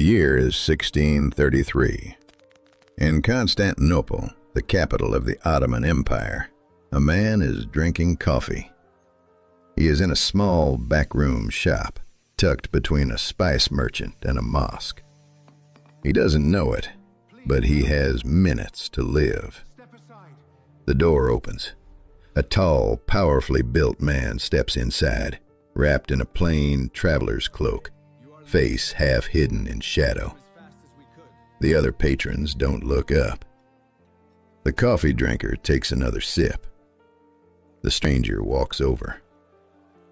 year is 1633. In Constantinople, the capital of the Ottoman Empire, a man is drinking coffee. He is in a small backroom shop, tucked between a spice merchant and a mosque. He doesn't know it, but he has minutes to live. The door opens. A tall, powerfully built man steps inside, wrapped in a plain traveler's cloak, face half hidden in shadow. The other patrons don't look up. The coffee drinker takes another sip. The stranger walks over.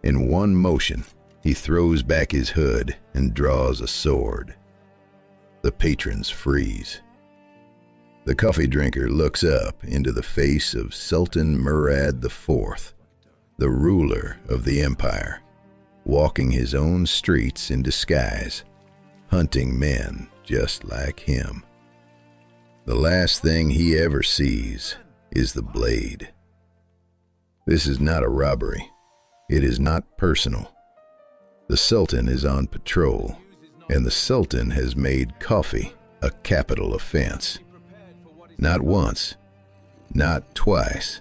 In one motion, he throws back his hood and draws a sword. The patrons freeze. The coffee drinker looks up into the face of Sultan Murad IV, the ruler of the empire, walking his own streets in disguise, hunting men just like him. The last thing he ever sees is the blade. This is not a robbery. It is not personal. The Sultan is on patrol, and the Sultan has made coffee a capital offense. Not once, not twice,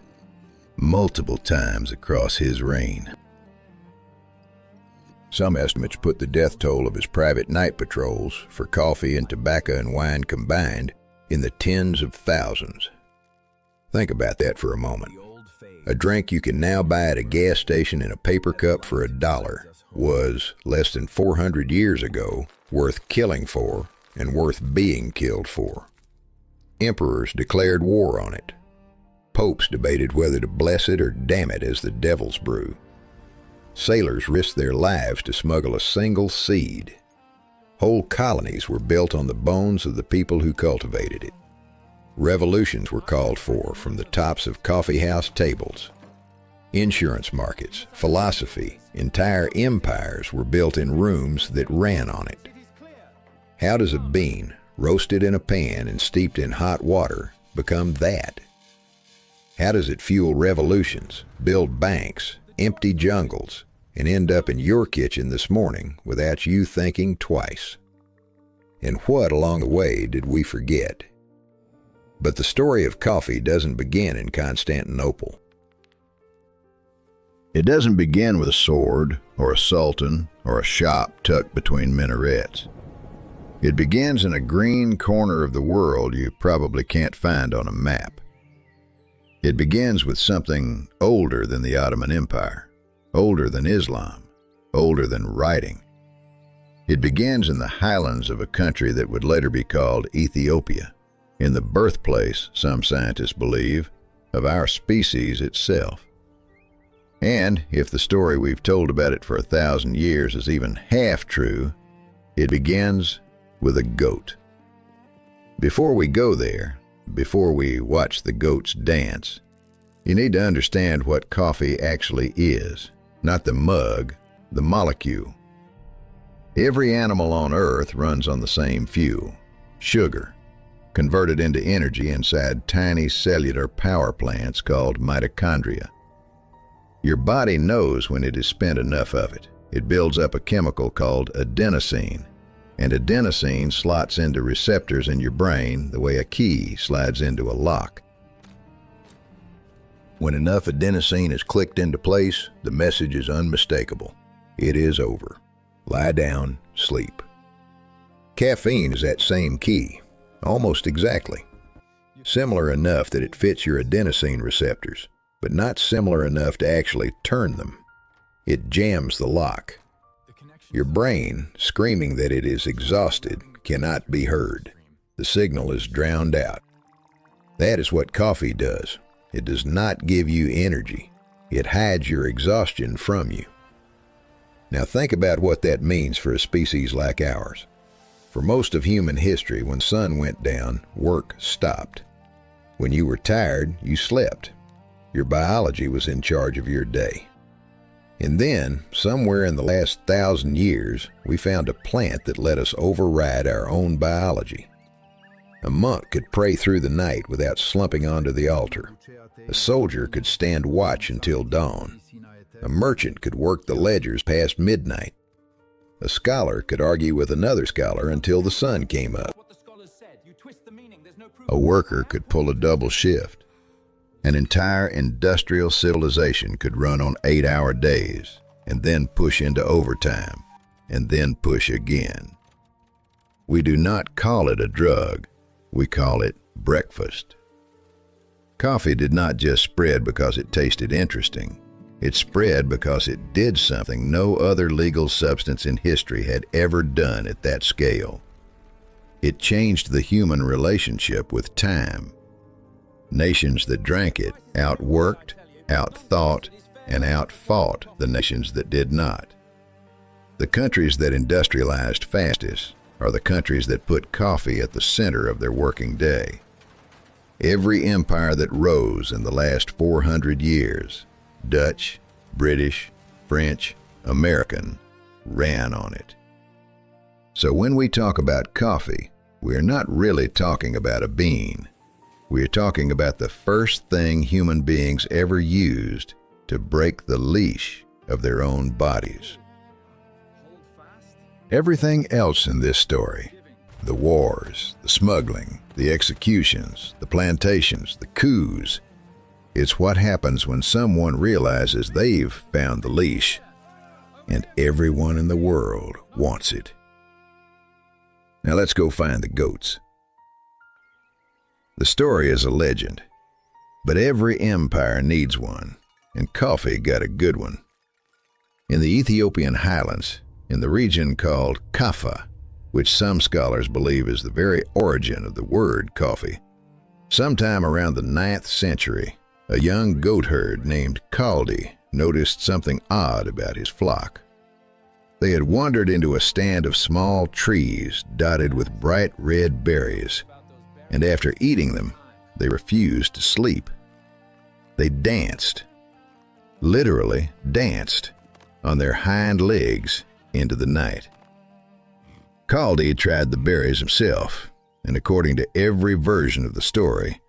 multiple times across his reign. Some estimates put the death toll of his private night patrols for coffee and tobacco and wine combined in the tens of thousands. Think about that for a moment. A drink you can now buy at a gas station in a paper cup for $1 was, less than 400 years ago, worth killing for and worth being killed for. Emperors declared war on it. Popes debated whether to bless it or damn it as the devil's brew. Sailors risked their lives to smuggle a single seed. Whole colonies were built on the bones of the people who cultivated it. Revolutions were called for from the tops of coffeehouse tables. Insurance markets, philosophy, entire empires were built in rooms that ran on it. How does a bean, roasted in a pan and steeped in hot water, become that? How does it fuel revolutions, build banks, empty jungles, and end up in your kitchen this morning without you thinking twice? And what along the way did we forget? But the story of coffee doesn't begin in Constantinople. It doesn't begin with a sword, or a sultan, or a shop tucked between minarets. It begins in a green corner of the world you probably can't find on a map. It begins with something older than the Ottoman Empire, older than Islam, older than writing. It begins in the highlands of a country that would later be called Ethiopia, in the birthplace, some scientists believe, of our species itself. And if the story we've told about it for 1,000 years is even half true, it begins with a goat. Before we go there, before we watch the goats dance, you need to understand what coffee actually is, not the mug, the molecule. Every animal on Earth runs on the same fuel, sugar, converted into energy inside tiny cellular power plants called mitochondria. Your body knows when it has spent enough of it. It builds up a chemical called adenosine, and adenosine slots into receptors in your brain the way a key slides into a lock. When enough adenosine is clicked into place, the message is unmistakable. It is over. Lie down, sleep. Caffeine is that same key, almost exactly. Similar enough that it fits your adenosine receptors, but not similar enough to actually turn them. It jams the lock. Your brain, screaming that it is exhausted, cannot be heard. The signal is drowned out. That is what coffee does. It does not give you energy. It hides your exhaustion from you. Now think about what that means for a species like ours. For most of human history, when the sun went down, work stopped. When you were tired, you slept. Your biology was in charge of your day. And then, somewhere in the last 1,000 years, we found a plant that let us override our own biology. A monk could pray through the night without slumping onto the altar. A soldier could stand watch until dawn. A merchant could work the ledgers past midnight. A scholar could argue with another scholar until the sun came up. A worker could pull a double shift. An entire industrial civilization could run on 8-hour days and then push into overtime and then push again. We do not call it a drug, we call it breakfast. Coffee did not just spread because it tasted interesting. It spread because it did something no other legal substance in history had ever done at that scale. It changed the human relationship with time. Nations that drank it outworked, outthought, and outfought the nations that did not. The countries that industrialized fastest are the countries that put coffee at the center of their working day. Every empire that rose in the last 400 years, Dutch, British, French, American, ran on it. So when we talk about coffee, we are not really talking about a bean. We are talking about the first thing human beings ever used to break the leash of their own bodies. Everything else in this story, the wars, the smuggling, the executions, the plantations, the coups, it's what happens when someone realizes they've found the leash and everyone in the world wants it. Now let's go find the goats. The story is a legend, but every empire needs one, and coffee got a good one. In the Ethiopian highlands, in the region called Kaffa, which some scholars believe is the very origin of the word coffee, sometime around the 9th century, a young goat herd named Kaldi noticed something odd about his flock. They had wandered into a stand of small trees dotted with bright red berries, and after eating them, they refused to sleep. They danced, literally danced, on their hind legs into the night. Kaldi tried the berries himself, and according to every version of the story,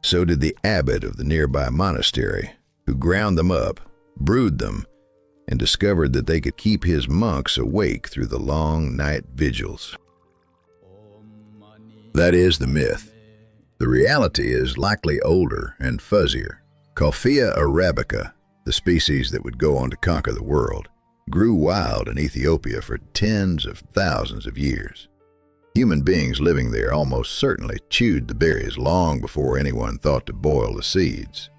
so did the abbot of the nearby monastery, who ground them up, brewed them, and discovered that they could keep his monks awake through the long night vigils. That is the myth. The reality is likely older and fuzzier. Coffea arabica, the species that would go on to conquer the world, grew wild in Ethiopia for tens of thousands of years. Human beings living there almost certainly chewed the berries long before anyone thought to boil the seeds.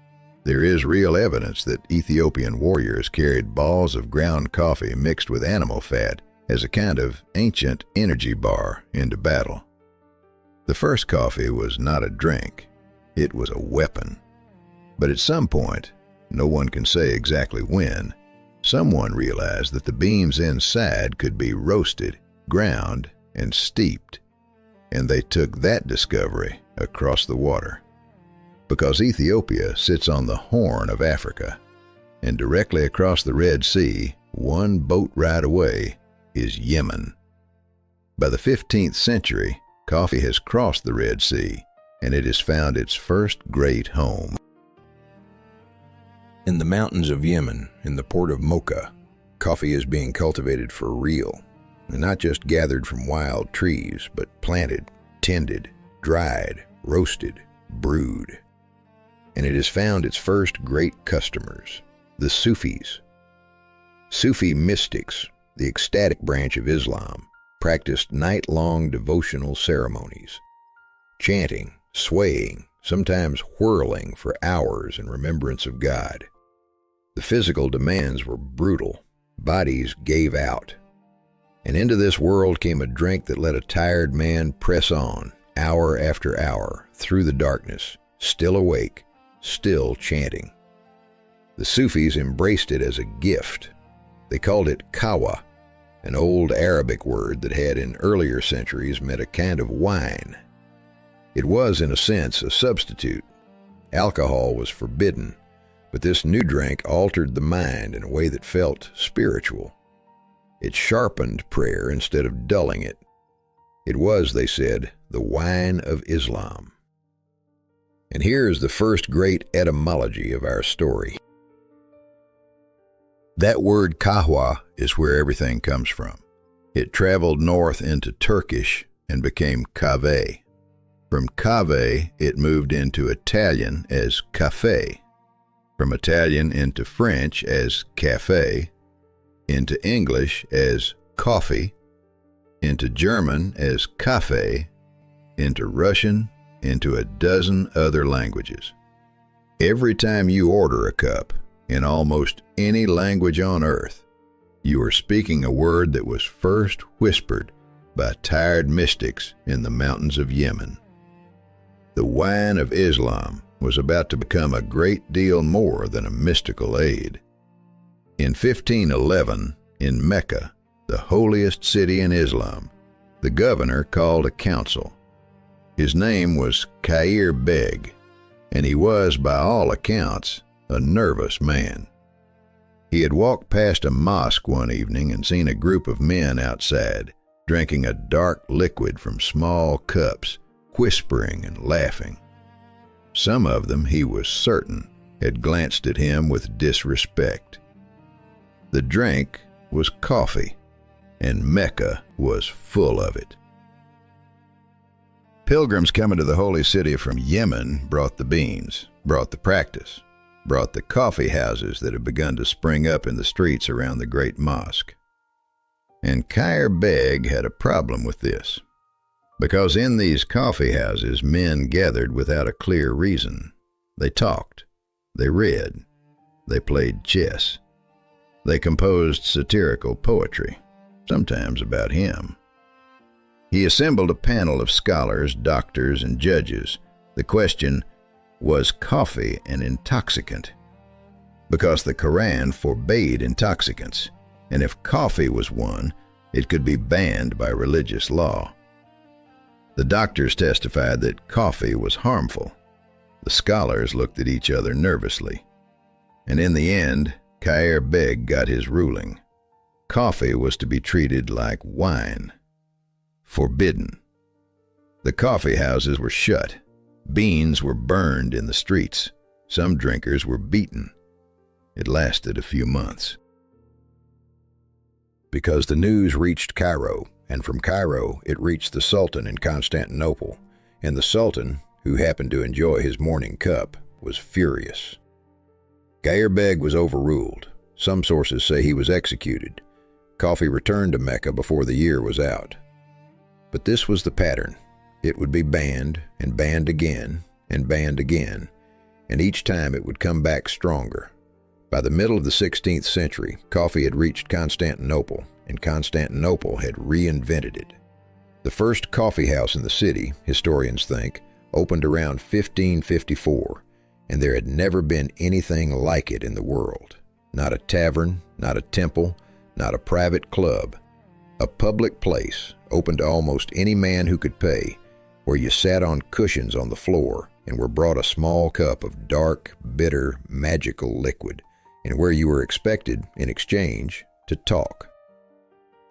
There is real evidence that Ethiopian warriors carried balls of ground coffee mixed with animal fat as a kind of ancient energy bar into battle. The first coffee was not a drink, it was a weapon. But at some point, no one can say exactly when, someone realized that the beans inside could be roasted, ground, and steeped, and they took that discovery across the water. Because Ethiopia sits on the Horn of Africa, and directly across the Red Sea, one boat ride away, is Yemen. By the 15th century, coffee has crossed the Red Sea, and it has found its first great home. In the mountains of Yemen, in the port of Mocha, coffee is being cultivated for real, and not just gathered from wild trees, but planted, tended, dried, roasted, brewed. And it has found its first great customers, the Sufis. Sufi mystics, the ecstatic branch of Islam, practiced night-long devotional ceremonies, chanting, swaying, sometimes whirling for hours in remembrance of God. The physical demands were brutal, bodies gave out. And into this world came a drink that let a tired man press on, hour after hour, through the darkness, still awake, still chanting. The Sufis embraced it as a gift. They called it kawa, an old Arabic word that had in earlier centuries meant a kind of wine. It was, in a sense, a substitute. Alcohol was forbidden, but this new drink altered the mind in a way that felt spiritual. It sharpened prayer instead of dulling it. It was, they said, the wine of Islam. And here is the first great etymology of our story. That word kahwa is where everything comes from. It traveled north into Turkish and became cave. From cave, it moved into Italian as caffè, from Italian into French as café, into English as coffee, into German as Kaffee, into Russian, into a dozen other languages. Every time you order a cup, in almost any language on earth, you are speaking a word that was first whispered by tired mystics in the mountains of Yemen. The wine of Islam was about to become a great deal more than a mystical aid. In 1511, in Mecca, the holiest city in Islam, the governor called a council. His name was Khair Beg, and he was, by all accounts, a nervous man. He had walked past a mosque one evening and seen a group of men outside, drinking a dark liquid from small cups, whispering and laughing. Some of them, he was certain, had glanced at him with disrespect. The drink was coffee, and Mecca was full of it. Pilgrims coming to the holy city from Yemen brought the beans, brought the practice, brought the coffee houses that had begun to spring up in the streets around the great mosque. And Khair Beg had a problem with this, because in these coffee houses men gathered without a clear reason. They talked, they read, they played chess, they composed satirical poetry, sometimes about him. He assembled a panel of scholars, doctors, and judges. The question, was coffee an intoxicant? Because the Quran forbade intoxicants, and if coffee was one, it could be banned by religious law. The doctors testified that coffee was harmful. The scholars looked at each other nervously. And in the end, Khair Beg got his ruling. Coffee was to be treated like wine. Forbidden. The coffee houses were shut. Beans were burned in the streets. Some drinkers were beaten. It lasted a few months. Because the news reached Cairo, and from Cairo it reached the Sultan in Constantinople, and the Sultan, who happened to enjoy his morning cup, was furious. Khair Beg was overruled. Some sources say he was executed. Coffee returned to Mecca before the year was out. But this was the pattern. It would be banned, and banned again, and banned again, and each time it would come back stronger. By the middle of the 16th century, coffee had reached Constantinople, and Constantinople had reinvented it. The first coffee house in the city, historians think, opened around 1554, and there had never been anything like it in the world. Not a tavern, not a temple, not a private club. A public place, open to almost any man who could pay, where you sat on cushions on the floor and were brought a small cup of dark, bitter, magical liquid, and where you were expected, in exchange, to talk.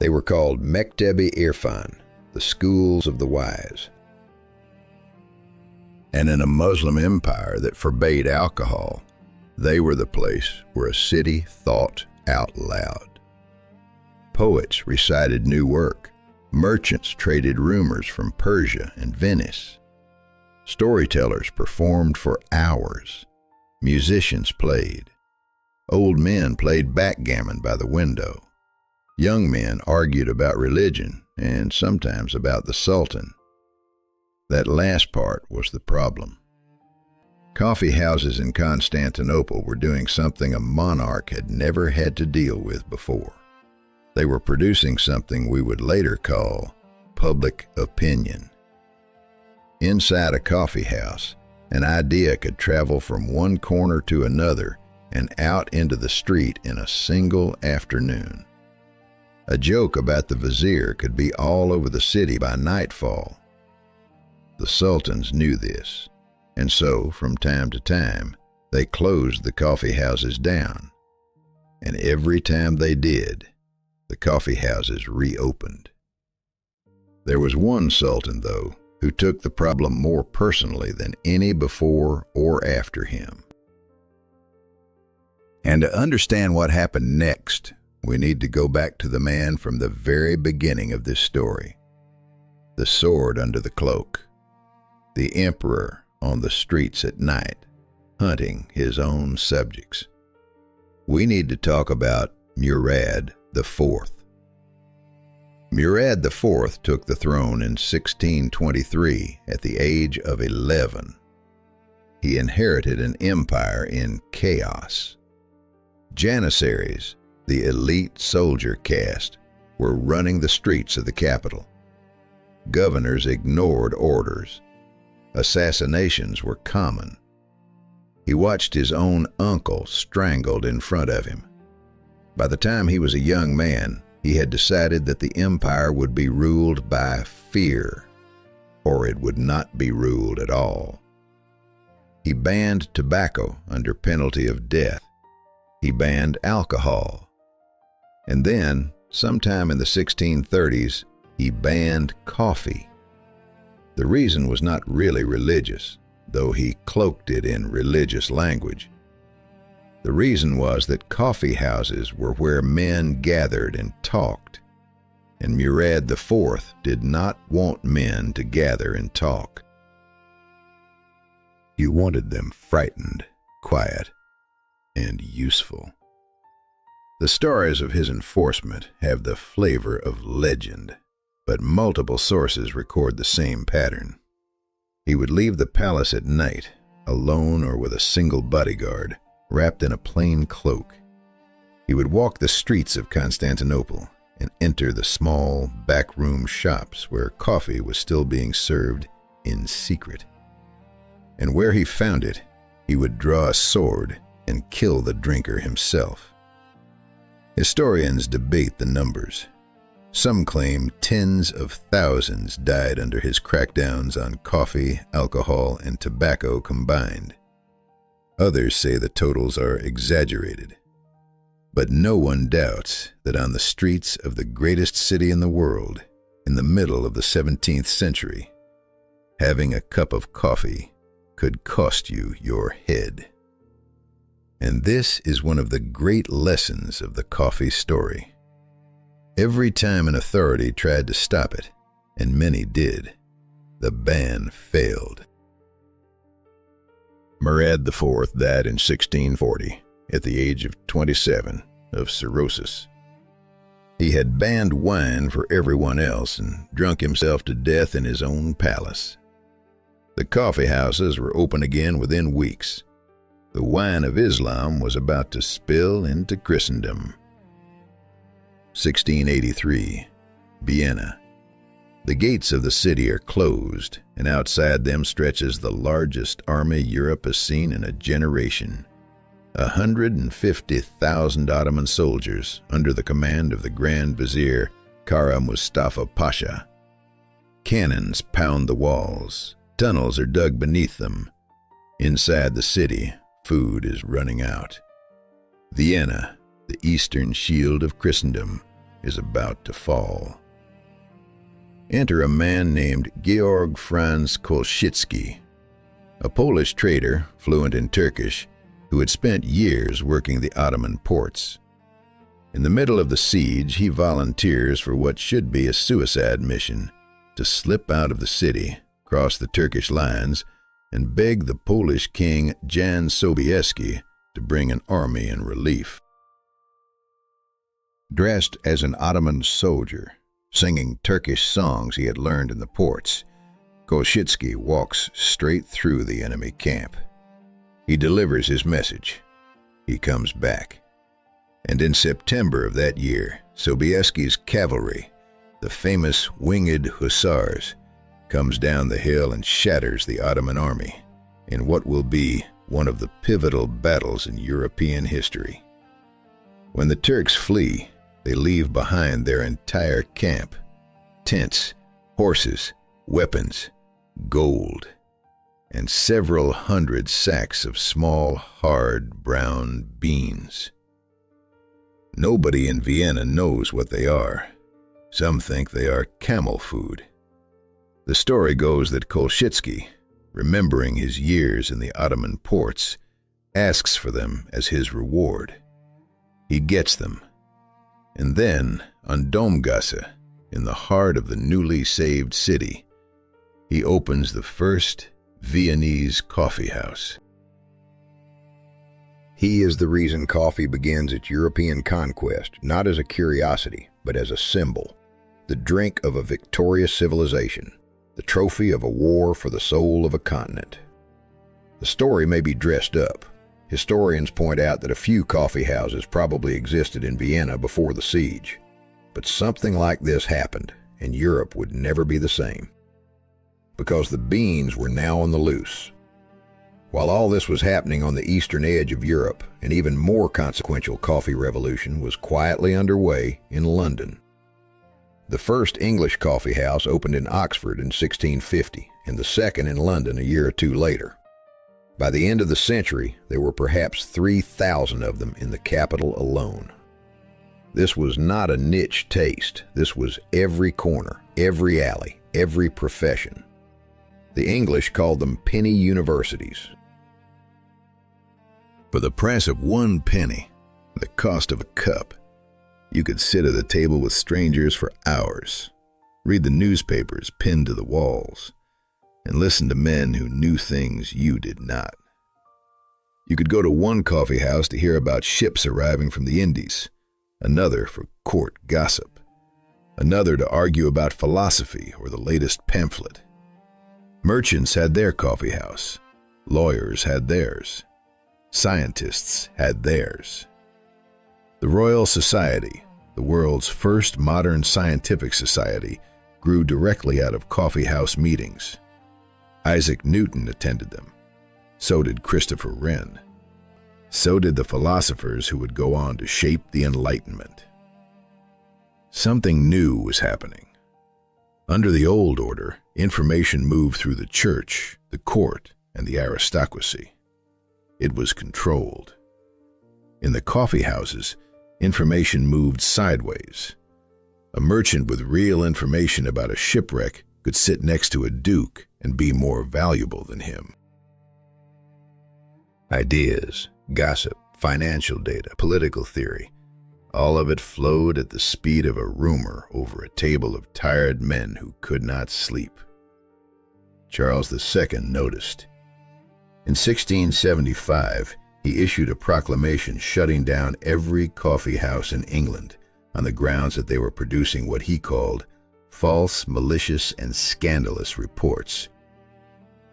They were called Mektebi Irfan, the schools of the wise. And in a Muslim empire that forbade alcohol, they were the place where a city thought out loud. Poets recited new work. Merchants traded rumors from Persia and Venice. Storytellers performed for hours. Musicians played. Old men played backgammon by the window. Young men argued about religion and sometimes about the Sultan. That last part was the problem. Coffee houses in Constantinople were doing something a monarch had never had to deal with before. They were producing something we would later call public opinion. Inside a coffee house, an idea could travel from one corner to another and out into the street in a single afternoon. A joke about the vizier could be all over the city by nightfall. The sultans knew this, and so, from time to time, they closed the coffee houses down. And every time they did, the coffee houses reopened. There was one sultan, though, who took the problem more personally than any before or after him. And to understand what happened next, we need to go back to the man from the very beginning of this story. The sword under the cloak. The emperor on the streets at night, hunting his own subjects. We need to talk about Murad IV. Murad IV took the throne in 1623 at the age of 11. He inherited an empire in chaos. Janissaries, the elite soldier caste, were running the streets of the capital. Governors ignored orders. Assassinations were common. He watched his own uncle strangled in front of him. By the time he was a young man, he had decided that the empire would be ruled by fear, or it would not be ruled at all. He banned tobacco under penalty of death. He banned alcohol. And then, sometime in the 1630s, he banned coffee. The reason was not really religious, though he cloaked it in religious language. The reason was that coffeehouses were where men gathered and talked, and Murad IV did not want men to gather and talk. He wanted them frightened, quiet, and useful. The stories of his enforcement have the flavor of legend, but multiple sources record the same pattern. He would leave the palace at night, alone or with a single bodyguard, wrapped in a plain cloak. He would walk the streets of Constantinople and enter the small backroom shops where coffee was still being served in secret. And where he found it, he would draw a sword and kill the drinker himself. Historians debate the numbers. Some claim tens of thousands died under his crackdowns on coffee, alcohol, and tobacco combined. Others say the totals are exaggerated. But no one doubts that on the streets of the greatest city in the world, in the middle of the 17th century, having a cup of coffee could cost you your head. And this is one of the great lessons of the coffee story. Every time an authority tried to stop it, and many did, the ban failed. Murad IV died in 1640 at the age of 27 of cirrhosis. He had banned wine for everyone else and drunk himself to death in his own palace. The coffee houses were open again within weeks. The wine of Islam was about to spill into Christendom. 1683, Vienna. The gates of the city are closed, and outside them stretches the largest army Europe has seen in a generation. 150,000 Ottoman soldiers under the command of the Grand Vizier Kara Mustafa Pasha. Cannons pound the walls. Tunnels are dug beneath them. Inside the city, food is running out. Vienna, the eastern shield of Christendom, is about to fall. Enter a man named Georg Franz Kolschitsky, a Polish trader fluent in Turkish who had spent years working the Ottoman ports. In the middle of the siege, he volunteers for what should be a suicide mission to slip out of the city, cross the Turkish lines, and beg the Polish king Jan Sobieski to bring an army in relief. Dressed as an Ottoman soldier, singing Turkish songs he had learned in the ports, Kolschitsky walks straight through the enemy camp. He delivers his message. He comes back. And in September of that year, Sobieski's cavalry, the famous winged hussars, comes down the hill and shatters the Ottoman army in what will be one of the pivotal battles in European history. When the Turks flee, they leave behind their entire camp, tents, horses, weapons, gold, and several hundred sacks of small, hard, brown beans. Nobody in Vienna knows what they are. Some think they are camel food. The story goes that Kolschitsky, remembering his years in the Ottoman ports, asks for them as his reward. He gets them, And then, on Domgasse, in the heart of the newly saved city, he opens the first Viennese coffee house. He is the reason coffee begins its European conquest, not as a curiosity, but as a symbol, the drink of a victorious civilization, the trophy of a war for the soul of a continent. The story may be dressed up. Historians point out that a few coffee houses probably existed in Vienna before the siege, but something like this happened, and Europe would never be the same, because the beans were now on the loose. While all this was happening on the eastern edge of Europe, an even more consequential coffee revolution was quietly underway in London. The first English coffee house opened in Oxford in 1650, and the second in London a year or two later. By the end of the century, there were perhaps 3,000 of them in the capital alone. This was not a niche taste. This was every corner, every alley, every profession. The English called them penny universities. For the price of 1 penny, the cost of a cup, you could sit at a table with strangers for hours, read the newspapers pinned to the walls, and listen to men who knew things you did not. You could go to one coffee house to hear about ships arriving from the Indies, another for court gossip, another to argue about philosophy or the latest pamphlet. Merchants had their coffee house, lawyers had theirs, scientists had theirs. The Royal Society, the world's first modern scientific society, grew directly out of coffee house meetings. Isaac Newton attended them. So did Christopher Wren. So did the philosophers who would go on to shape the Enlightenment. Something new was happening. Under the old order, information moved through the church, the court, and the aristocracy. It was controlled. In the coffee houses, information moved sideways. A merchant with real information about a shipwreck could sit next to a duke and be more valuable than him. Ideas, gossip, financial data, political theory, all of it flowed at the speed of a rumor over a table of tired men who could not sleep. Charles II noticed. In 1675, he issued a proclamation shutting down every coffee house in England on the grounds that they were producing what he called false, malicious, and scandalous reports.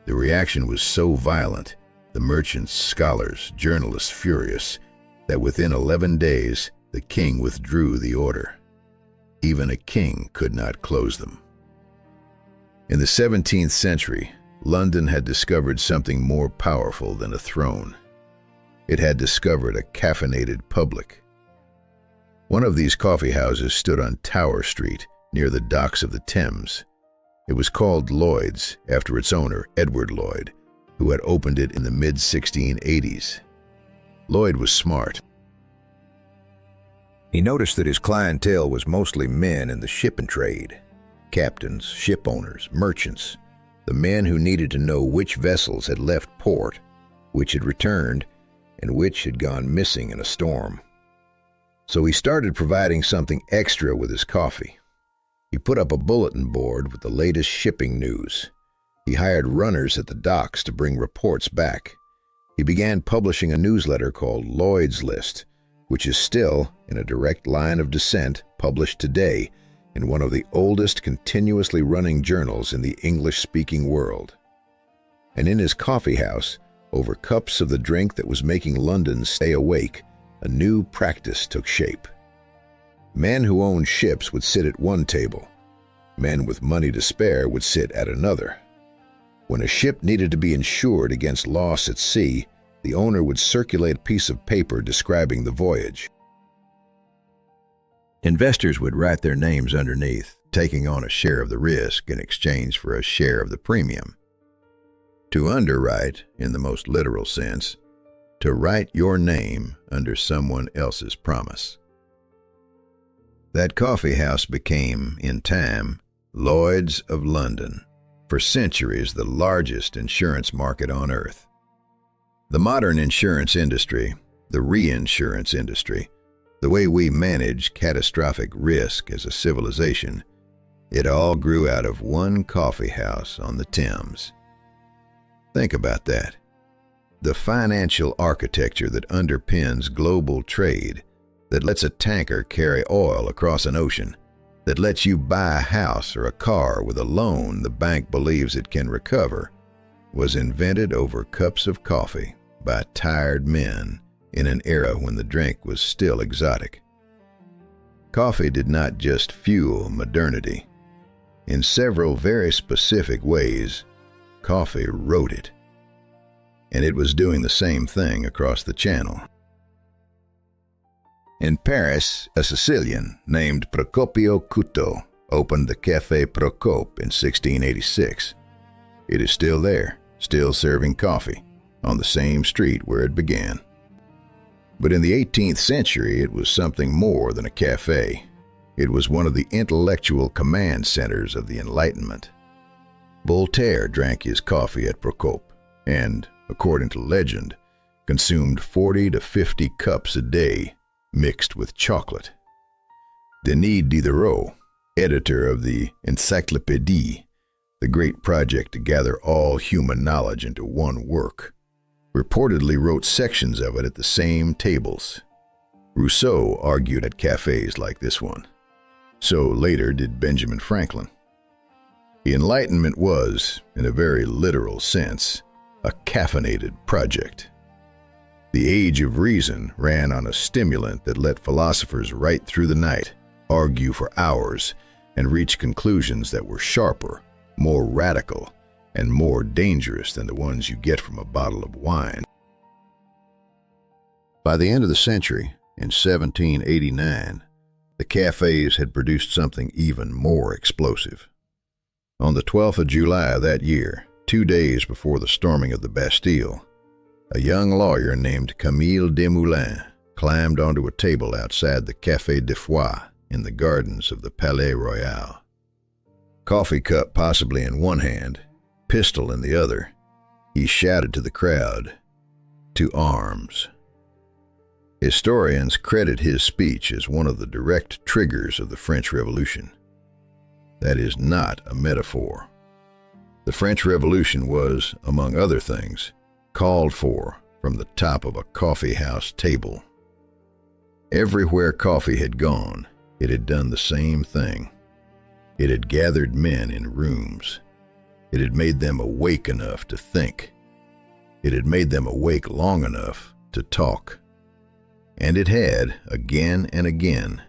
The reaction was so violent, the merchants, scholars, journalists furious, that within 11 days the king withdrew the order. Even a king could not close them. In the 17th century, London had discovered something more powerful than a throne. It had discovered a caffeinated public. One of these coffee houses stood on Tower Street, near the docks of the Thames. It was called Lloyd's, after its owner, Edward Lloyd, who had opened it in the mid-1680s. Lloyd was smart. He noticed that his clientele was mostly men in the shipping trade, captains, ship owners, merchants, the men who needed to know which vessels had left port, which had returned, and which had gone missing in a storm. So he started providing something extra with his coffee. He put up a bulletin board with the latest shipping news. He hired runners at the docks to bring reports back. He began publishing a newsletter called Lloyd's List, which is still, in a direct line of descent, published today in one of the oldest continuously running journals in the English-speaking world. And in his coffee house, over cups of the drink that was making London stay awake, a new practice took shape. Men who owned ships would sit at one table. Men with money to spare would sit at another. When a ship needed to be insured against loss at sea, the owner would circulate a piece of paper describing the voyage. Investors would write their names underneath, taking on a share of the risk in exchange for a share of the premium. To underwrite, in the most literal sense, to write your name under someone else's promise. That coffee house became, in time, Lloyd's of London, for centuries the largest insurance market on earth. The modern insurance industry, the reinsurance industry, the way we manage catastrophic risk as a civilization, it all grew out of one coffee house on the Thames. Think about that. The financial architecture that underpins global trade, that lets a tanker carry oil across an ocean, that lets you buy a house or a car with a loan the bank believes it can recover, was invented over cups of coffee by tired men in an era when the drink was still exotic. Coffee did not just fuel modernity. In several very specific ways, coffee wrote it. And it was doing the same thing across the Channel. In Paris, a Sicilian named Procopio Cuto opened the Café Procope in 1686. It is still there, still serving coffee, on the same street where it began. But in the 18th century, it was something more than a cafe. It was one of the intellectual command centers of the Enlightenment. Voltaire drank his coffee at Procope and, according to legend, consumed 40 to 50 cups a day, mixed with chocolate. Denis Diderot, editor of the Encyclopédie, the great project to gather all human knowledge into one work, reportedly wrote sections of it at the same tables. Rousseau argued at cafes like this one. So later did Benjamin Franklin. The Enlightenment was, in a very literal sense, a caffeinated project. The Age of Reason ran on a stimulant that let philosophers right through the night, argue for hours, and reach conclusions that were sharper, more radical, and more dangerous than the ones you get from a bottle of wine. By the end of the century, in 1789, the cafes had produced something even more explosive. On the 12th of July of that year, 2 days before the storming of the Bastille, a young lawyer named Camille Desmoulins climbed onto a table outside the Café de Foix in the gardens of the Palais Royal. Coffee cup possibly in one hand, pistol in the other, he shouted to the crowd, "To arms." Historians credit his speech as one of the direct triggers of the French Revolution. That is not a metaphor. The French Revolution was, among other things, called for from the top of a coffee house table. Everywhere coffee had gone, it had done the same thing. It had gathered men in rooms. It had made them awake enough to think. It had made them awake long enough to talk. And it had, again and again,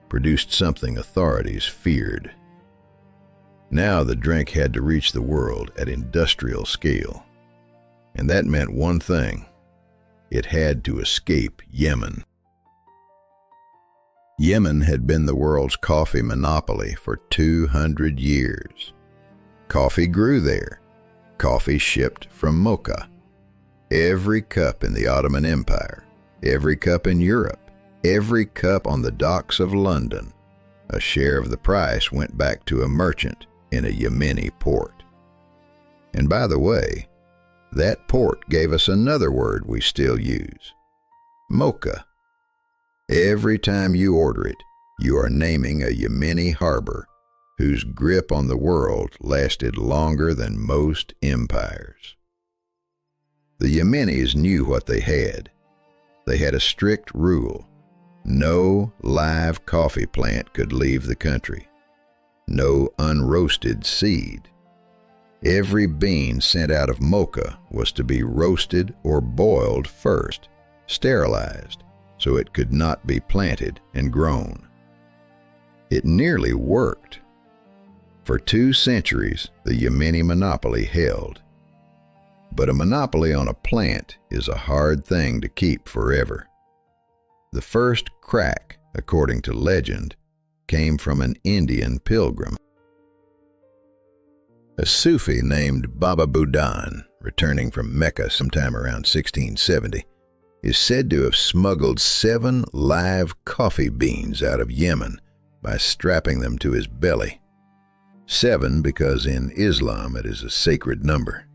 produced something authorities feared. Now the drink had to reach the world at industrial scale. And that meant one thing: it had to escape Yemen. Yemen had been the world's coffee monopoly for 200 years. Coffee grew there. Coffee shipped from Mocha. Every cup in the Ottoman Empire, every cup in Europe, every cup on the docks of London, a share of the price went back to a merchant in a Yemeni port. And by the way, that port gave us another word we still use: Mocha. Every time you order it, you are naming a Yemeni harbor whose grip on the world lasted longer than most empires. The Yemenis knew what they had. They had a strict rule: no live coffee plant could leave the country. No unroasted seed. Every bean sent out of Mocha was to be roasted or boiled first, sterilized, so it could not be planted and grown. It nearly worked. For 2 centuries, the Yemeni monopoly held. But a monopoly on a plant is a hard thing to keep forever. The first crack, according to legend, came from an Indian pilgrim. A Sufi named Baba Budan, returning from Mecca sometime around 1670, is said to have smuggled 7 live coffee beans out of Yemen by strapping them to his belly. 7 because in Islam it is a sacred number.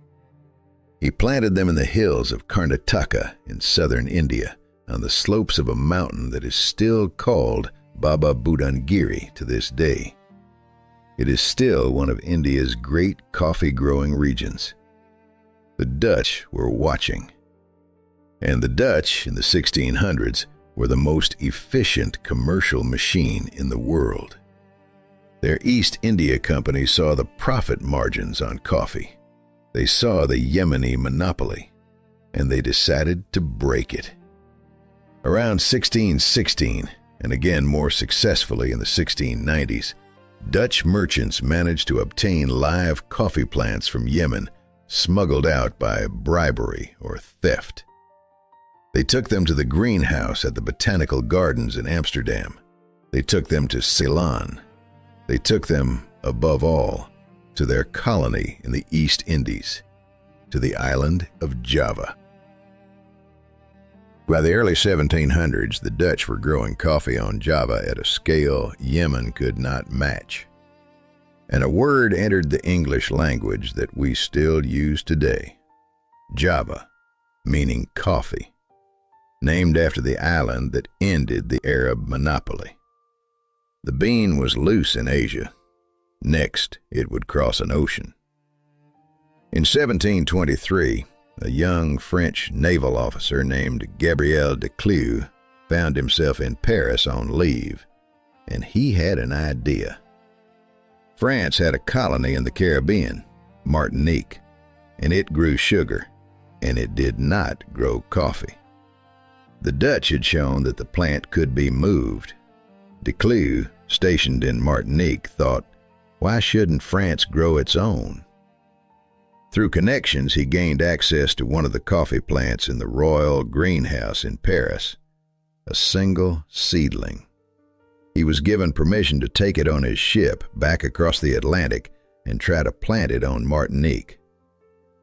He planted them in the hills of Karnataka in southern India, on the slopes of a mountain that is still called Baba Budangiri to this day. It is still one of India's great coffee-growing regions. The Dutch were watching. And the Dutch, in the 1600s, were the most efficient commercial machine in the world. Their East India Company saw the profit margins on coffee. They saw the Yemeni monopoly, and they decided to break it. Around 1616, and again more successfully in the 1690s, Dutch merchants managed to obtain live coffee plants from Yemen, smuggled out by bribery or theft. They took them to the greenhouse at the Botanical Gardens in Amsterdam. They took them to Ceylon. They took them, above all, to their colony in the East Indies, to the island of Java. By the early 1700s, the Dutch were growing coffee on Java at a scale Yemen could not match. And a word entered the English language that we still use today, Java, meaning coffee, named after the island that ended the Arab monopoly. The bean was loose in Asia. Next, it would cross an ocean. In 1723, a young French naval officer named Gabriel de Clieu found himself in Paris on leave, and he had an idea. France had a colony in the Caribbean, Martinique, and it grew sugar, and it did not grow coffee. The Dutch had shown that the plant could be moved. De Clieu, stationed in Martinique, thought, why shouldn't France grow its own? Through connections, he gained access to one of the coffee plants in the Royal Greenhouse in Paris, a single seedling. He was given permission to take it on his ship back across the Atlantic and try to plant it on Martinique.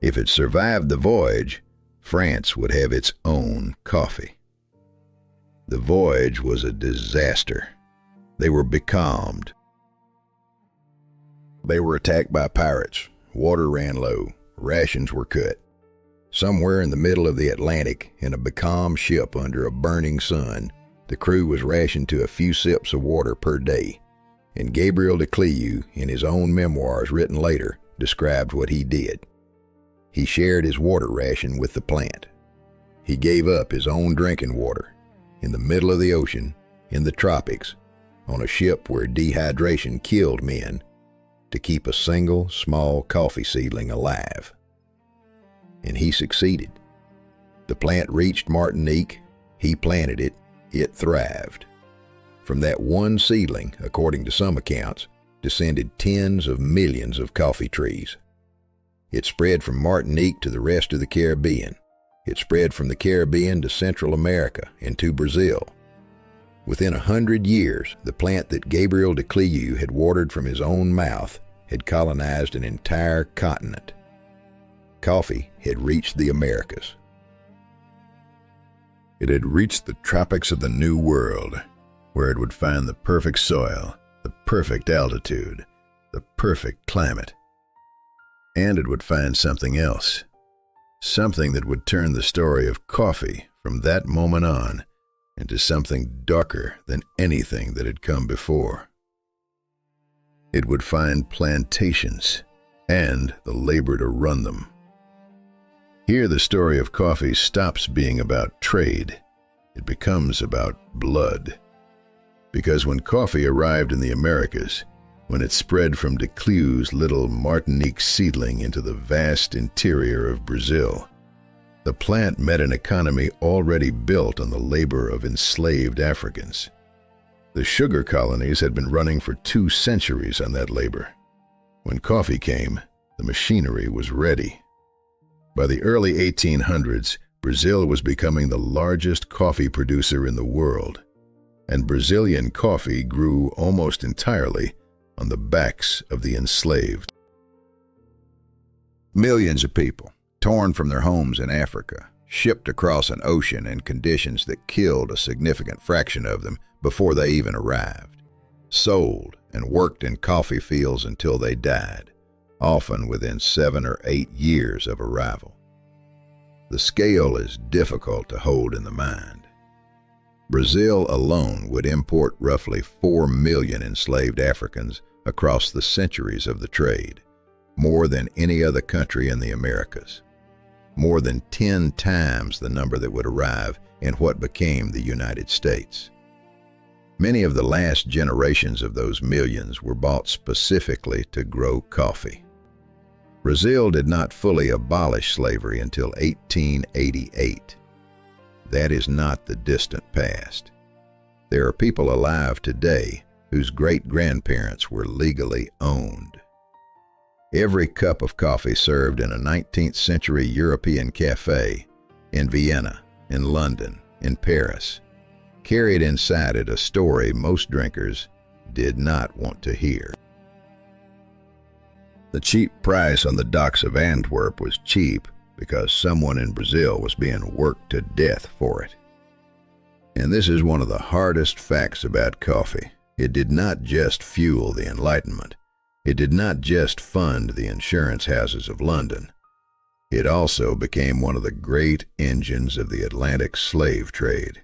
If it survived the voyage, France would have its own coffee. The voyage was a disaster. They were becalmed. They were attacked by pirates. Water ran low. Rations were cut. Somewhere in the middle of the Atlantic, in a becalmed ship under a burning sun, the crew was rationed to a few sips of water per day. And Gabriel de Clieu, in his own memoirs written later, described what he did. He shared his water ration with the plant. He gave up his own drinking water, in the middle of the ocean, in the tropics, on a ship where dehydration killed men, to keep a single small coffee seedling alive. And he succeeded. The plant reached Martinique, he planted it, it thrived. From that one seedling, according to some accounts, descended tens of millions of coffee trees. It spread from Martinique to the rest of the Caribbean. It spread from the Caribbean to Central America and to Brazil. Within 100 years, the plant that Gabriel de Clieu had watered from his own mouth had colonized an entire continent. Coffee had reached the Americas. It had reached the tropics of the New World, where it would find the perfect soil, the perfect altitude, the perfect climate. And it would find something else, something that would turn the story of coffee from that moment on into something darker than anything that had come before. It would find plantations and the labor to run them. Here the story of coffee stops being about trade. It becomes about blood. Because when coffee arrived in the Americas, when it spread from de Clieu's little Martinique seedling into the vast interior of Brazil, the plant met an economy already built on the labor of enslaved Africans. The sugar colonies had been running for 2 centuries on that labor. When coffee came, the machinery was ready. By the early 1800s, Brazil was becoming the largest coffee producer in the world, and Brazilian coffee grew almost entirely on the backs of the enslaved. Millions of people, torn from their homes in Africa, shipped across an ocean in conditions that killed a significant fraction of them before they even arrived, sold and worked in coffee fields until they died, often within 7 or 8 years of arrival. The scale is difficult to hold in the mind. Brazil alone would import roughly 4 million enslaved Africans across the centuries of the trade, more than any other country in the Americas, more than 10 times the number that would arrive in what became the United States. Many of the last generations of those millions were bought specifically to grow coffee. Brazil did not fully abolish slavery until 1888. That is not the distant past. There are people alive today whose great-grandparents were legally owned. Every cup of coffee served in a 19th century European cafe in Vienna, in London, in Paris, carried inside it a story most drinkers did not want to hear. The cheap price on the docks of Antwerp was cheap because someone in Brazil was being worked to death for it. And this is one of the hardest facts about coffee. It did not just fuel the Enlightenment. It did not just fund the insurance houses of London. It also became one of the great engines of the Atlantic slave trade.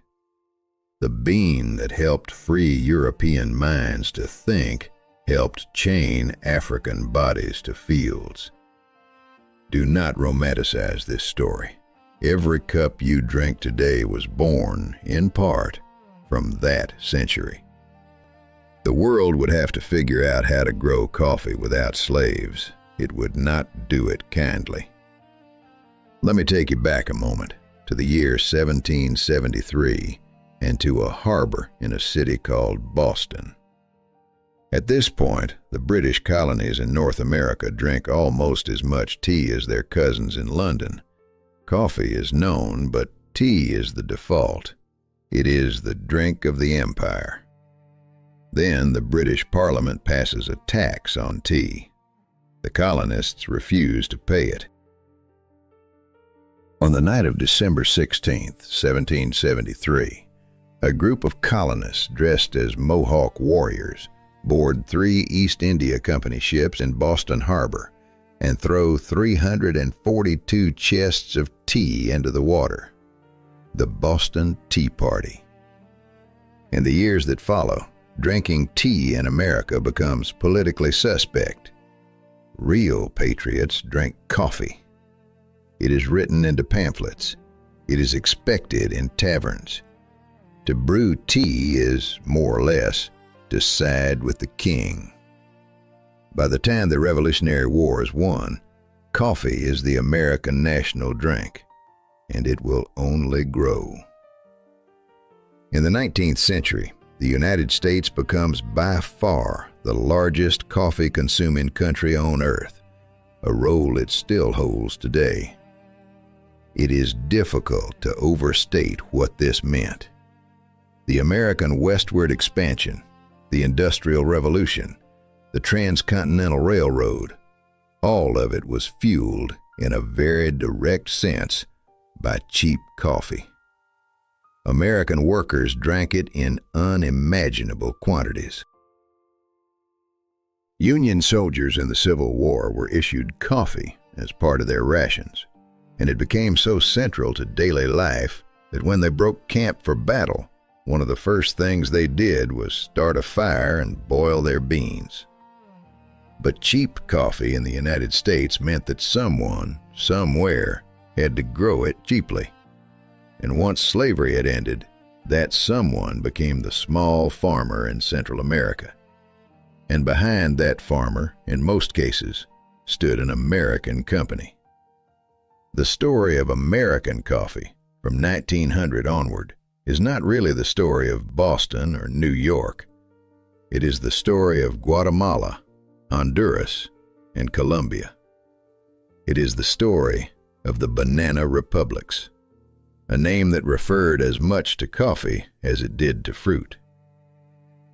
The bean that helped free European minds to think helped chain African bodies to fields. Do not romanticize this story. Every cup you drink today was born, in part, from that century. The world would have to figure out how to grow coffee without slaves. It would not do it kindly. Let me take you back a moment to the year 1773 and to a harbor in a city called Boston. At this point, the British colonies in North America drink almost as much tea as their cousins in London. Coffee is known, but tea is the default. It is the drink of the empire. Then the British Parliament passes a tax on tea. The colonists refuse to pay it. On the night of December 16, 1773, a group of colonists dressed as Mohawk warriors board 3 East India Company ships in Boston Harbor and throw 342 chests of tea into the water. The Boston Tea Party. In the years that follow, drinking tea in America becomes politically suspect. Real patriots drink coffee. It is written into pamphlets. It is expected in taverns. To brew tea is, more or less, to side with the king. By the time the Revolutionary War is won, coffee is the American national drink, and it will only grow. In the 19th century, the United States becomes by far the largest coffee-consuming country on earth, a role it still holds today. It is difficult to overstate what this meant. The American westward expansion, the Industrial Revolution, the Transcontinental Railroad, all of it was fueled in a very direct sense by cheap coffee. American workers drank it in unimaginable quantities. Union soldiers in the Civil War were issued coffee as part of their rations, and it became so central to daily life that when they broke camp for battle, one of the first things they did was start a fire and boil their beans. But cheap coffee in the United States meant that someone, somewhere, had to grow it cheaply. And once slavery had ended, that someone became the small farmer in Central America. And behind that farmer, in most cases, stood an American company. The story of American coffee, from 1900 onward, is not really the story of Boston or New York. It is the story of Guatemala, Honduras, and Colombia. It is the story of the Banana Republics, a name that referred as much to coffee as it did to fruit.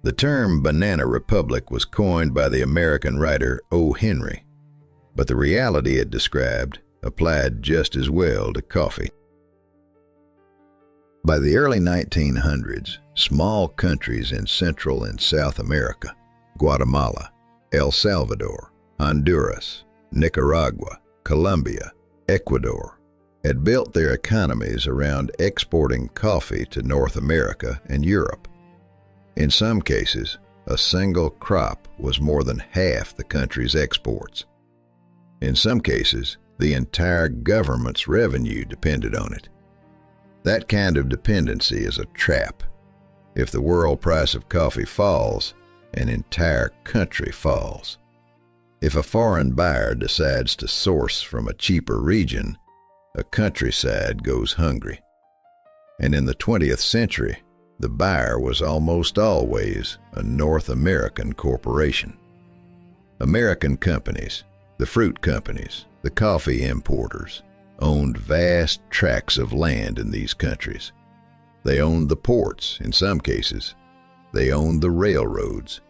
The term Banana Republic was coined by the American writer O. Henry, but the reality it described applied just as well to coffee. By the early 1900s, small countries in Central and South America, Guatemala, El Salvador, Honduras, Nicaragua, Colombia, Ecuador, had built their economies around exporting coffee to North America and Europe. In some cases, a single crop was more than half the country's exports. In some cases, the entire government's revenue depended on it. That kind of dependency is a trap. If the world price of coffee falls, an entire country falls. If a foreign buyer decides to source from a cheaper region, a countryside goes hungry. And in the 20th century, the buyer was almost always a North American corporation. American companies, the fruit companies, the coffee importers, owned vast tracts of land in these countries. They owned the ports, in some cases. They owned the railroads.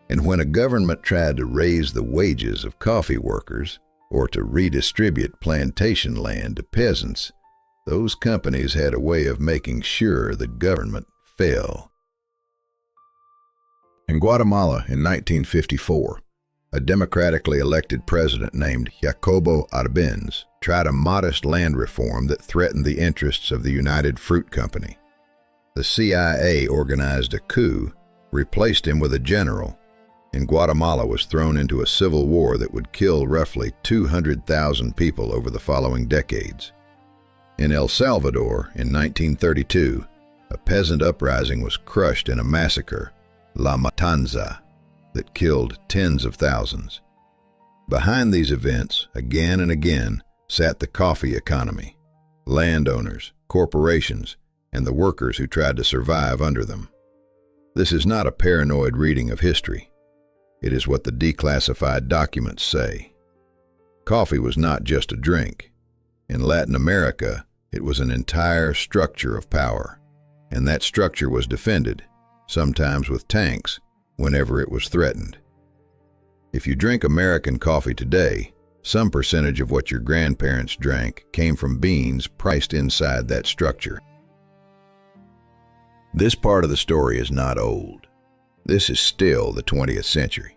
And when a government tried to raise the wages of coffee workers or to redistribute plantation land to peasants, those companies had a way of making sure the government fell. In Guatemala in 1954, a democratically elected president named Jacobo Arbenz tried a modest land reform that threatened the interests of the United Fruit Company. The CIA organized a coup, replaced him with a general, and Guatemala was thrown into a civil war that would kill roughly 200,000 people over the following decades. In El Salvador in 1932, a peasant uprising was crushed in a massacre, La Matanza, that killed tens of thousands. Behind these events, again and again, sat the coffee economy, landowners, corporations, and the workers who tried to survive under them. This is not a paranoid reading of history. It is what the declassified documents say. Coffee was not just a drink. In Latin America, it was an entire structure of power, and that structure was defended, sometimes with tanks, whenever it was threatened. If you drink American coffee today, some percentage of what your grandparents drank came from beans priced inside that structure. This part of the story is not old. This is still the 20th century.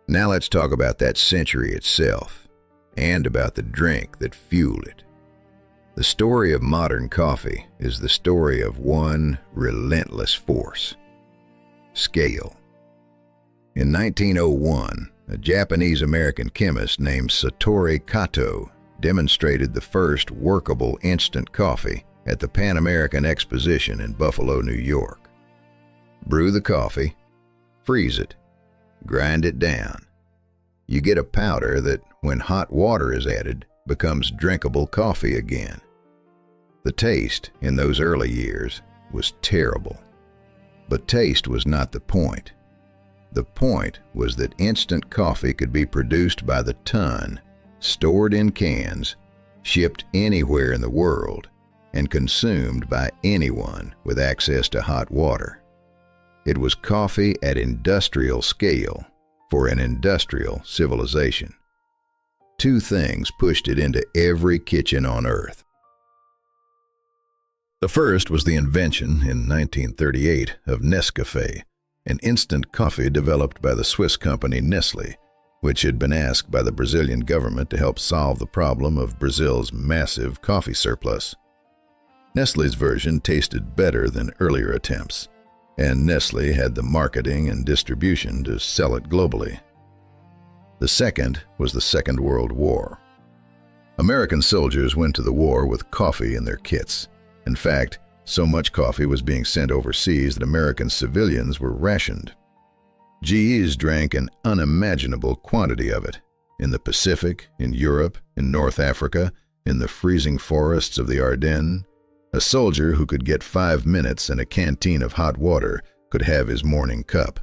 Now let's talk about that century itself, and about the drink that fueled it. The story of modern coffee is the story of one relentless force: scale. In 1901, a Japanese-American chemist named Satoru Kato demonstrated the first workable instant coffee at the Pan American Exposition in Buffalo, New York. Brew the coffee, freeze it, grind it down. You get a powder that, when hot water is added, becomes drinkable coffee again. The taste, in those early years, was terrible. But taste was not the point. The point was that instant coffee could be produced by the ton, stored in cans, shipped anywhere in the world, and consumed by anyone with access to hot water. It was coffee at industrial scale for an industrial civilization. Two things pushed it into every kitchen on Earth. The first was the invention in 1938 of Nescafé, an instant coffee developed by the Swiss company Nestlé, which had been asked by the Brazilian government to help solve the problem of Brazil's massive coffee surplus. Nestlé's version tasted better than earlier attempts, and Nestlé had the marketing and distribution to sell it globally. The second was the Second World War. American soldiers went to the war with coffee in their kits. In fact, so much coffee was being sent overseas that American civilians were rationed. GEs drank an unimaginable quantity of it, in the Pacific, in Europe, in North Africa, in the freezing forests of the Ardennes. A soldier who could get 5 minutes and a canteen of hot water could have his morning cup.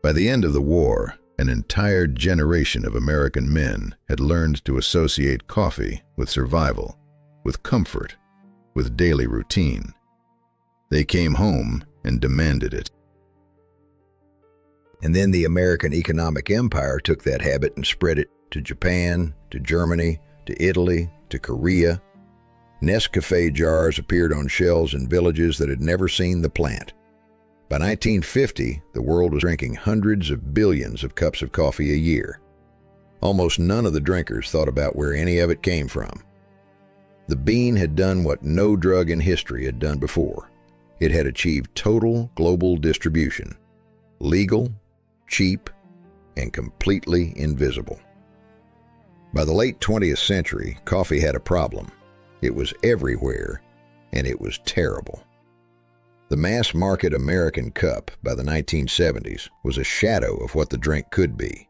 By the end of the war, an entire generation of American men had learned to associate coffee with survival, with comfort, with daily routine. They came home and demanded it. And then the American economic empire took that habit and spread it to Japan, to Germany, to Italy, to Korea. Nescafé jars appeared on shelves in villages that had never seen the plant. By 1950, the world was drinking hundreds of billions of cups of coffee a year. Almost none of the drinkers thought about where any of it came from. The bean had done what no drug in history had done before. It had achieved total global distribution, legal, cheap, and completely invisible. By the late 20th century, coffee had a problem. It was everywhere, and it was terrible. The mass-market American cup by the 1970s was a shadow of what the drink could be.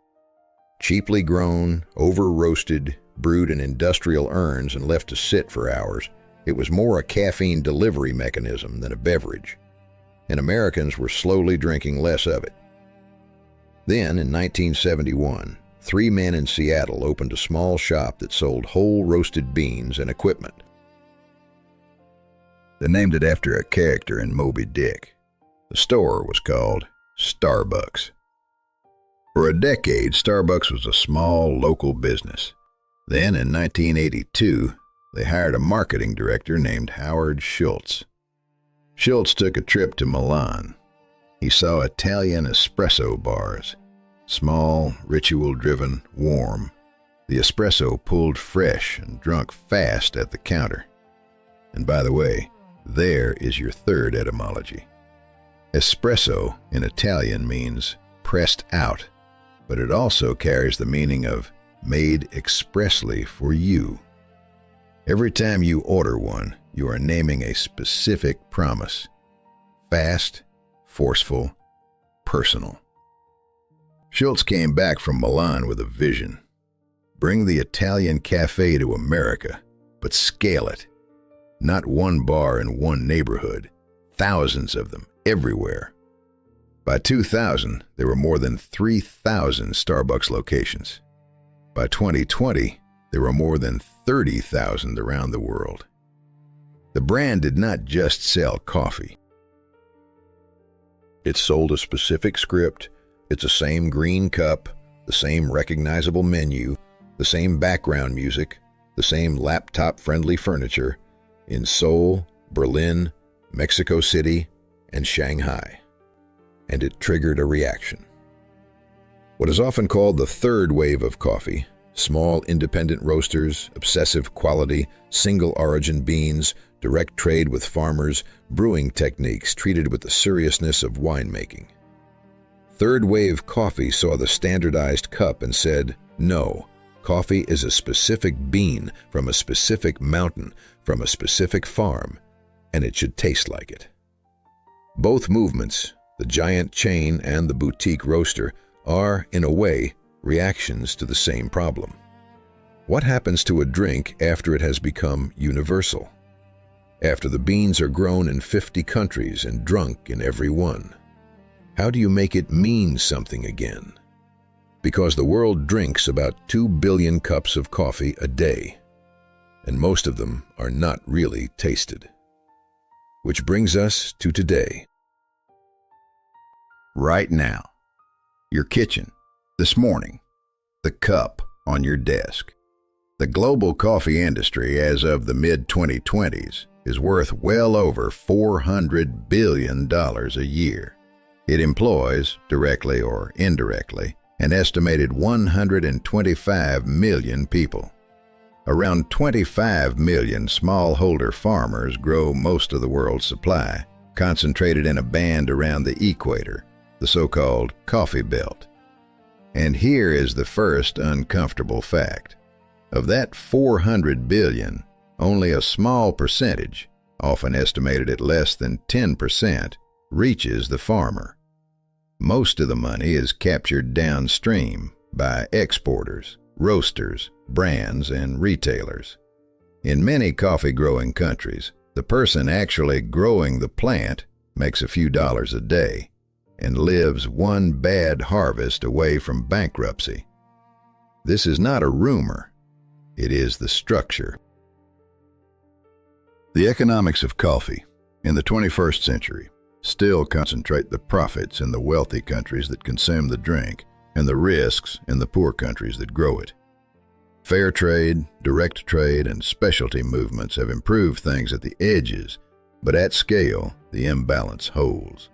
Cheaply grown, over-roasted, brewed in industrial urns and left to sit for hours, it was more a caffeine delivery mechanism than a beverage, and Americans were slowly drinking less of it. Then, in 1971, 3 men in Seattle opened a small shop that sold whole roasted beans and equipment. They named it after a character in Moby Dick. The store was called Starbucks. For a decade, Starbucks was a small local business. Then, in 1982, they hired a marketing director named Howard Schultz. Schultz took a trip to Milan. He saw Italian espresso bars, small, ritual-driven, warm. The espresso pulled fresh and drunk fast at the counter. And by the way, there is your third etymology. Espresso in Italian means pressed out, but it also carries the meaning of made expressly for you. Every time you order one, you are naming a specific promise. Fast, forceful, personal. Schultz came back from Milan with a vision. Bring the Italian cafe to America, but scale it. Not one bar in one neighborhood, thousands of them, everywhere. By 2000, there were more than 3,000 Starbucks locations. By 2020, there were more than 30,000 around the world. The brand did not just sell coffee. It sold a specific script. It's the same green cup, the same recognizable menu, the same background music, the same laptop-friendly furniture in Seoul, Berlin, Mexico City, and Shanghai. And it triggered a reaction. What is often called the third wave of coffee, small independent roasters, obsessive quality, single-origin beans, direct trade with farmers, brewing techniques treated with the seriousness of winemaking. Third wave coffee saw the standardized cup and said, no, coffee is a specific bean from a specific mountain, from a specific farm, and it should taste like it. Both movements, the giant chain and the boutique roaster, are, in a way, reactions to the same problem. What happens to a drink after it has become universal? After the beans are grown in 50 countries and drunk in every one? How do you make it mean something again? Because the world drinks about 2 billion cups of coffee a day, and most of them are not really tasted. Which brings us to today. Right now. Your kitchen, this morning, the cup on your desk. The global coffee industry as of the mid-2020s is worth well over $400 billion a year. It employs, directly or indirectly, an estimated 125 million people. Around 25 million smallholder farmers grow most of the world's supply, concentrated in a band around the equator, the so-called coffee belt. And here is the first uncomfortable fact. Of that 400 billion, only a small percentage, often estimated at less than 10%, reaches the farmer. Most of the money is captured downstream by exporters, roasters, brands, and retailers. In many coffee-growing countries, the person actually growing the plant makes a few dollars a day and lives one bad harvest away from bankruptcy. This is not a rumor. It is the structure. The economics of coffee in the 21st century still concentrate the profits in the wealthy countries that consume the drink and the risks in the poor countries that grow it. Fair trade, direct trade, and specialty movements have improved things at the edges, but at scale, the imbalance holds.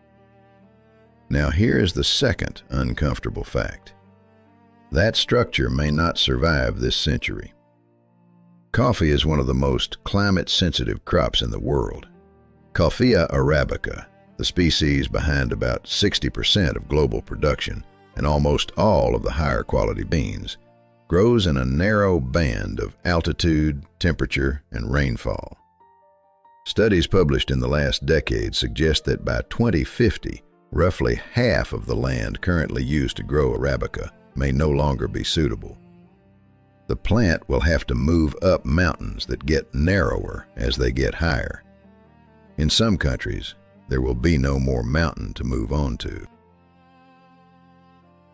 Now here is the second uncomfortable fact. That structure may not survive this century. Coffee is one of the most climate-sensitive crops in the world. Coffea arabica, the species behind about 60% of global production and almost all of the higher quality beans, grows in a narrow band of altitude, temperature, and rainfall. Studies published in the last decade suggest that by 2050, roughly half of the land currently used to grow arabica may no longer be suitable. The plant will have to move up mountains that get narrower as they get higher. In some countries, there will be no more mountain to move on to.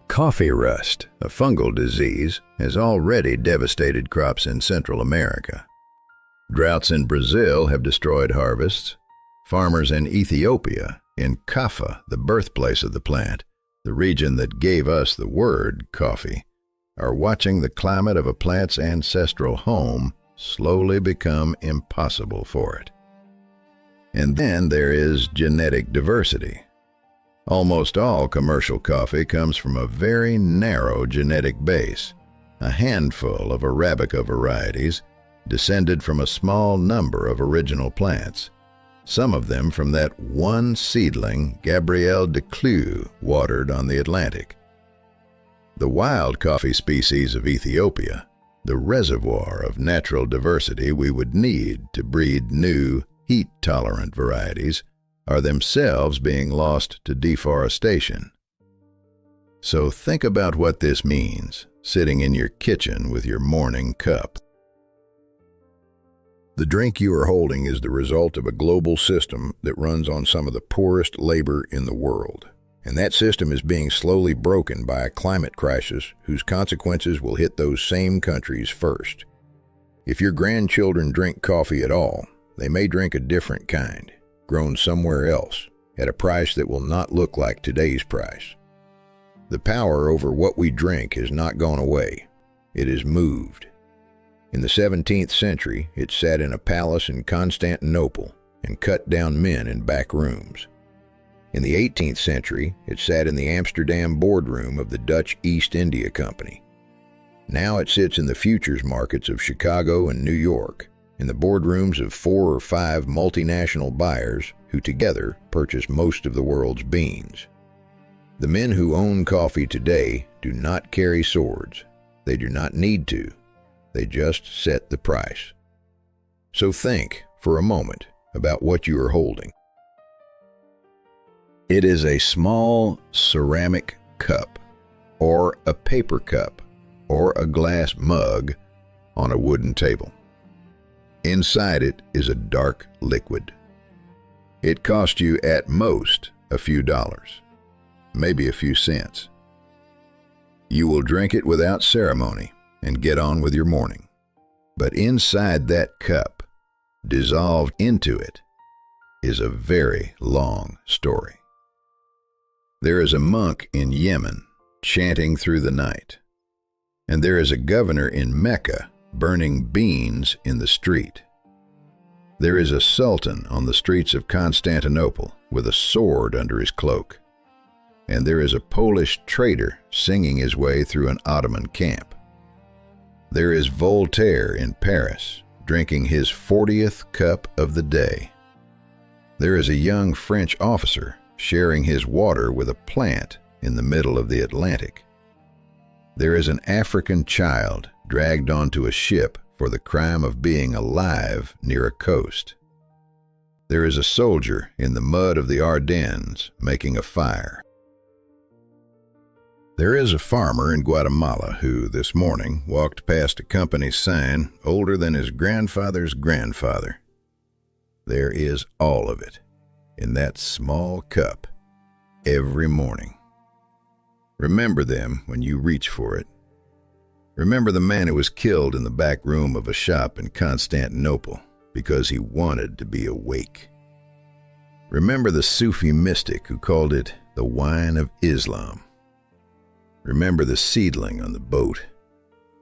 Coffee rust, a fungal disease, has already devastated crops in Central America. Droughts in Brazil have destroyed harvests. Farmers in Ethiopia, in Kaffa, the birthplace of the plant, the region that gave us the word coffee, are watching the climate of a plant's ancestral home slowly become impossible for it. And then there is genetic diversity. Almost all commercial coffee comes from a very narrow genetic base, a handful of Arabica varieties descended from a small number of original plants, some of them from that one seedling Gabriel de Clieu watered on the Atlantic. The wild coffee species of Ethiopia, the reservoir of natural diversity we would need to breed new, heat-tolerant varieties, are themselves being lost to deforestation. So think about what this means, sitting in your kitchen with your morning cup. The drink you are holding is the result of a global system that runs on some of the poorest labor in the world. And that system is being slowly broken by a climate crisis whose consequences will hit those same countries first. If your grandchildren drink coffee at all, they may drink a different kind, grown somewhere else, at a price that will not look like today's price. The power over what we drink has not gone away. It has moved. In the 17th century, it sat in a palace in Constantinople and cut down men in back rooms. In the 18th century, it sat in the Amsterdam boardroom of the Dutch East India Company. Now it sits in the futures markets of Chicago and New York, in the boardrooms of 4 or 5 multinational buyers who together purchase most of the world's beans. The men who own coffee today do not carry swords. They do not need to. They just set the price. So think, for a moment, about what you are holding. It is a small ceramic cup, or a paper cup, or a glass mug on a wooden table. Inside it is a dark liquid. It cost you at most a few dollars, maybe a few cents. You will drink it without ceremony and get on with your morning. But inside that cup, dissolved into it, is a very long story. There is a monk in Yemen chanting through the night, and there is a governor in Mecca burning beans in the street. There is a sultan on the streets of Constantinople with a sword under his cloak, and there is a Polish trader singing his way through an Ottoman camp. There is Voltaire in Paris drinking his 40th cup of the day. There is a young French officer sharing his water with a plant in the middle of the Atlantic. There is an African child dragged onto a ship for the crime of being alive near a coast. There is a soldier in the mud of the Ardennes making a fire. There is a farmer in Guatemala who, this morning, walked past a company sign older than his grandfather's grandfather. There is all of it in that small cup every morning. Remember them when you reach for it. Remember the man who was killed in the back room of a shop in Constantinople because he wanted to be awake. Remember the Sufi mystic who called it the wine of Islam. Remember the seedling on the boat,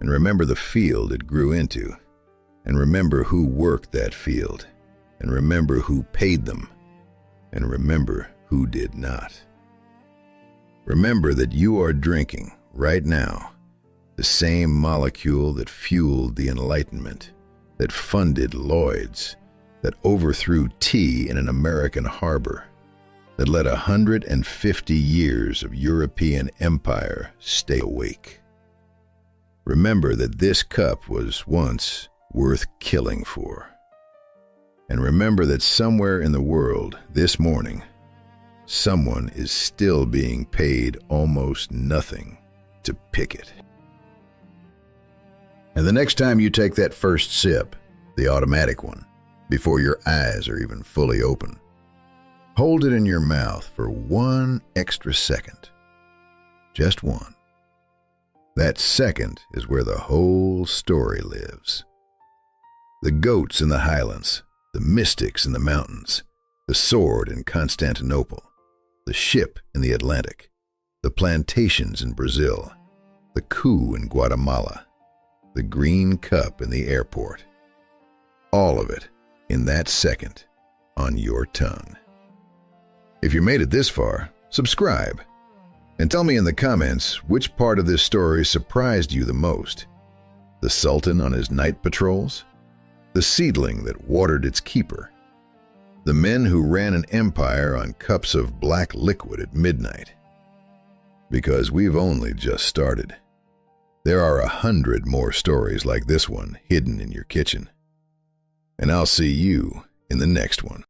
and remember the field it grew into, and remember who worked that field, and remember who paid them, and remember who did not. Remember that you are drinking, right now, the same molecule that fueled the Enlightenment, that funded Lloyd's, that overthrew tea in an American harbor, that let 150 years of European empire stay awake. Remember that this cup was once worth killing for. And remember that somewhere in the world, this morning, someone is still being paid almost nothing to pick it. And the next time you take that first sip, the automatic one, before your eyes are even fully open, hold it in your mouth for 1 extra second. Just one. That second is where the whole story lives. The goats in the highlands, the mystics in the mountains, the sword in Constantinople, the ship in the Atlantic, the plantations in Brazil, the coup in Guatemala, the green cup in the airport. All of it in that second on your tongue. If you made it this far, subscribe and tell me in the comments which part of this story surprised you the most. The Sultan on his night patrols? The seedling that watered its keeper? The men who ran an empire on cups of black liquid at midnight? Because we've only just started. There are 100 more stories like this one hidden in your kitchen. And I'll see you in the next one.